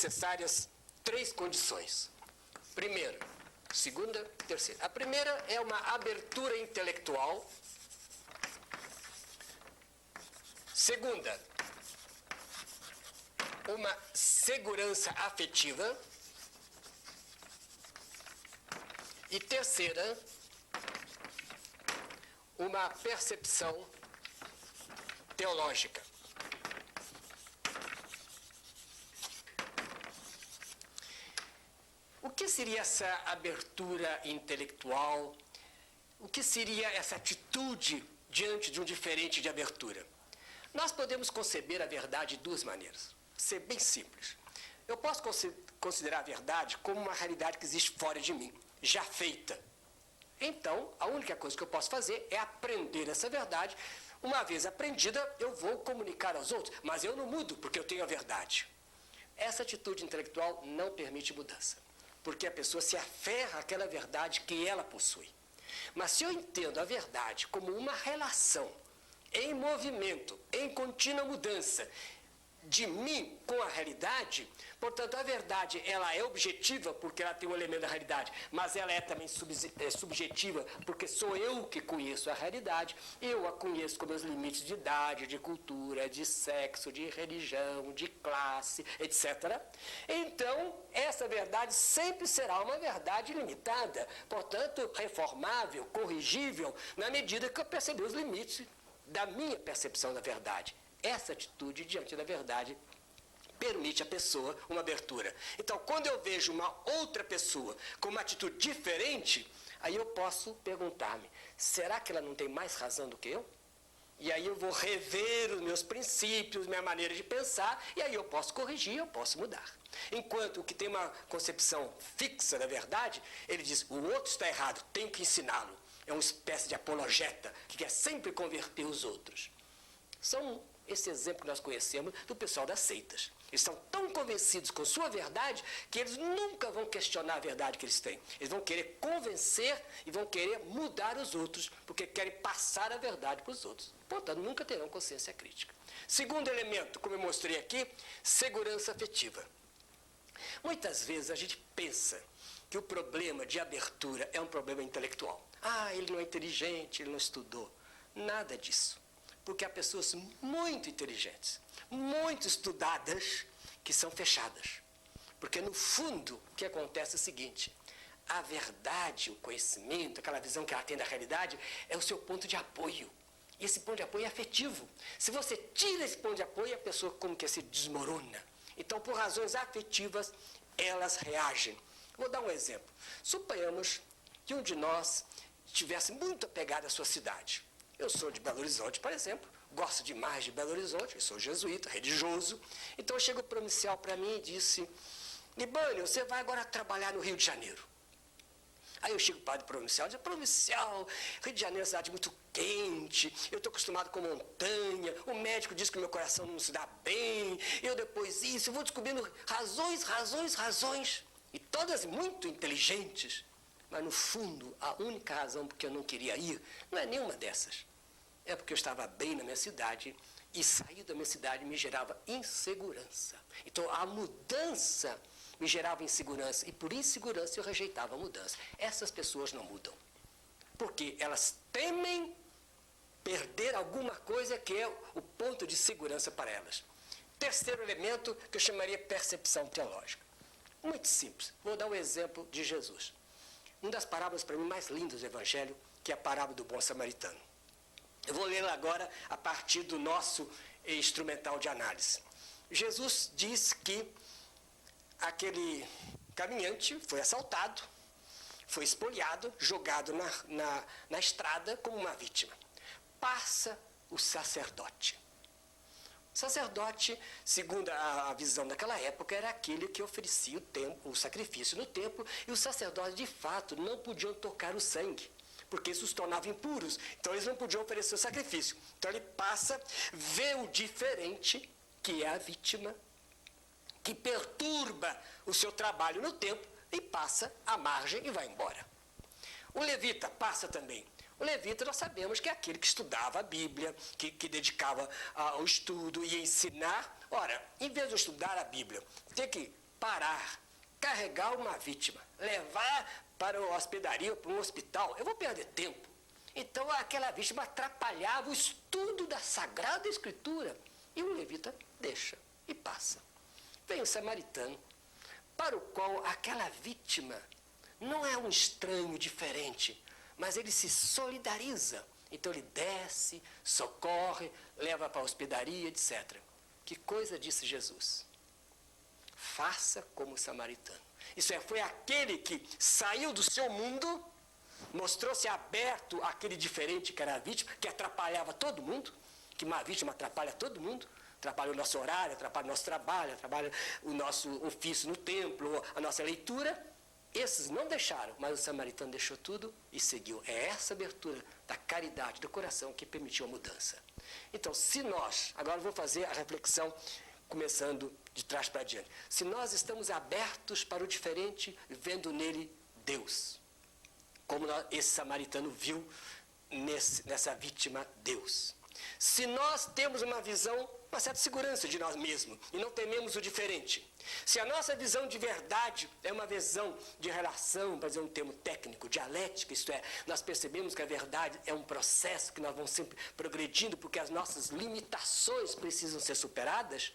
necessárias 3 condições. Primeiro, segunda, terceira. A primeira é uma abertura intelectual. Segunda, uma segurança afetiva. E terceira, uma percepção teológica. O que seria essa abertura intelectual? O que seria essa atitude diante de um diferente de abertura? Nós podemos conceber a verdade de 2 maneiras. Ser bem simples. Eu posso considerar a verdade como uma realidade que existe fora de mim, já feita. Então, a única coisa que eu posso fazer é aprender essa verdade. Uma vez aprendida, eu vou comunicar aos outros, mas eu não mudo porque eu tenho a verdade. Essa atitude intelectual não permite mudança, porque a pessoa se aferra àquela verdade que ela possui. Mas se eu entendo a verdade como uma relação em movimento, em contínua mudança, de mim com a realidade, portanto, a verdade ela é objetiva porque ela tem um elemento da realidade, mas ela é também subjetiva porque sou eu que conheço a realidade, eu a conheço com meus limites de idade, de cultura, de sexo, de religião, de classe, etc. Então, essa verdade sempre será uma verdade limitada, portanto, reformável, corrigível, na medida que eu perceber os limites da minha percepção da verdade. Essa atitude diante da verdade permite à pessoa uma abertura. Então, quando eu vejo uma outra pessoa com uma atitude diferente, aí eu posso perguntar-me, será que ela não tem mais razão do que eu? E aí eu vou rever os meus princípios, minha maneira de pensar, e aí eu posso corrigir, eu posso mudar. Enquanto o que tem uma concepção fixa da verdade, ele diz, o outro está errado, tenho que ensiná-lo. É uma espécie de apologeta, que quer sempre converter os outros. São esse exemplo que nós conhecemos do pessoal das seitas. Eles estão tão convencidos com sua verdade que eles nunca vão questionar a verdade que eles têm. Eles vão querer convencer e vão querer mudar os outros, porque querem passar a verdade para os outros. Portanto, nunca terão consciência crítica. Segundo elemento, como eu mostrei aqui, segurança afetiva. Muitas vezes a gente pensa que o problema de abertura é um problema intelectual. Ah, ele não é inteligente, ele não estudou. Nada disso. Porque há pessoas muito inteligentes, muito estudadas, que são fechadas. Porque, no fundo, o que acontece é o seguinte, a verdade, o conhecimento, aquela visão que ela tem da realidade, é o seu ponto de apoio. E esse ponto de apoio é afetivo. Se você tira esse ponto de apoio, a pessoa como que se desmorona. Então, por razões afetivas, elas reagem. Vou dar um exemplo. Suponhamos que um de nós estivesse muito apegado à sua cidade. Eu sou de Belo Horizonte, por exemplo, gosto demais de Belo Horizonte, eu sou jesuíta, religioso. Então chega o provincial para mim e disse, Libânio, você vai agora trabalhar no Rio de Janeiro. Aí eu chego para o padre provincial e digo, provincial, Rio de Janeiro é uma cidade muito quente, eu estou acostumado com montanha, o médico diz que o meu coração não se dá bem, eu depois isso, eu vou descobrindo razões, e todas muito inteligentes. Mas, no fundo, a única razão por que eu não queria ir não é nenhuma dessas. É porque eu estava bem na minha cidade e sair da minha cidade me gerava insegurança. Então, a mudança me gerava insegurança e, por insegurança, eu rejeitava a mudança. Essas pessoas não mudam. Porque elas temem perder alguma coisa que é o ponto de segurança para elas. Terceiro elemento que eu chamaria percepção teológica. Muito simples. Vou dar um exemplo de Jesus. Uma das parábolas, para mim, mais lindas do Evangelho, que é a parábola do bom samaritano. Eu vou lê-la agora a partir do nosso instrumental de análise. Jesus diz que aquele caminhante foi assaltado, foi espoliado, jogado na estrada como uma vítima. Passa o sacerdote. O sacerdote, segundo a visão daquela época, era aquele que oferecia o sacrifício no templo, e os sacerdotes, de fato, não podiam tocar o sangue, porque isso os tornava impuros. Então, eles não podiam oferecer o sacrifício. Então, ele passa, vê o diferente, que é a vítima, que perturba o seu trabalho no templo, e passa à margem e vai embora. O levita passa também. O levita, nós sabemos que é aquele que estudava a Bíblia, que dedicava ao estudo e ensinar. Ora, em vez de eu estudar a Bíblia, ter que parar, carregar uma vítima, levar para a hospedaria, para um hospital, eu vou perder tempo. Então aquela vítima atrapalhava o estudo da Sagrada Escritura. E o levita deixa e passa. Vem o samaritano, para o qual aquela vítima não é um estranho diferente, mas ele se solidariza. Então ele desce, socorre, leva para a hospedaria, etc. Que coisa disse Jesus? Faça como o samaritano. Isso é, foi aquele que saiu do seu mundo, mostrou-se aberto àquele diferente que era a vítima, que atrapalhava todo mundo, que uma vítima atrapalha todo mundo, atrapalha o nosso horário, atrapalha o nosso trabalho, atrapalha o nosso ofício no templo, a nossa leitura. Esses não deixaram, mas o samaritano deixou tudo e seguiu. É essa abertura da caridade do coração que permitiu a mudança. Então, se nós, agora eu vou fazer a reflexão começando de trás para diante. Se nós estamos abertos para o diferente, vendo nele Deus, como esse samaritano viu nessa vítima Deus. Se nós temos uma visão, uma certa segurança de nós mesmos e não tememos o diferente. Se a nossa visão de verdade é uma visão de relação, para dizer um termo técnico, dialética, isto é, nós percebemos que a verdade é um processo que nós vamos sempre progredindo porque as nossas limitações precisam ser superadas,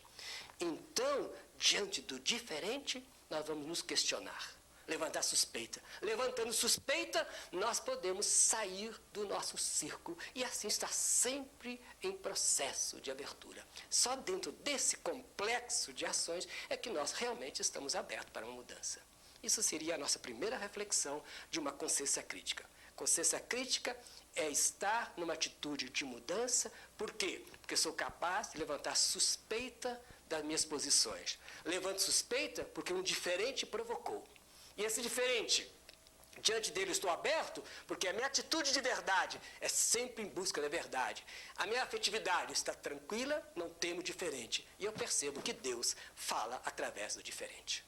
então, diante do diferente, nós vamos nos questionar. Levantar suspeita. Levantando suspeita, nós podemos sair do nosso círculo e assim estar sempre em processo de abertura. Só dentro desse complexo de ações é que nós realmente estamos abertos para uma mudança. Isso seria a nossa primeira reflexão de uma consciência crítica. Consciência crítica é estar numa atitude de mudança. Por quê? Porque sou capaz de levantar suspeita das minhas posições. Levanto suspeita porque um diferente provocou. E esse diferente, diante dele estou aberto, porque a minha atitude de verdade é sempre em busca da verdade. A minha afetividade está tranquila, não temo diferente. E eu percebo que Deus fala através do diferente.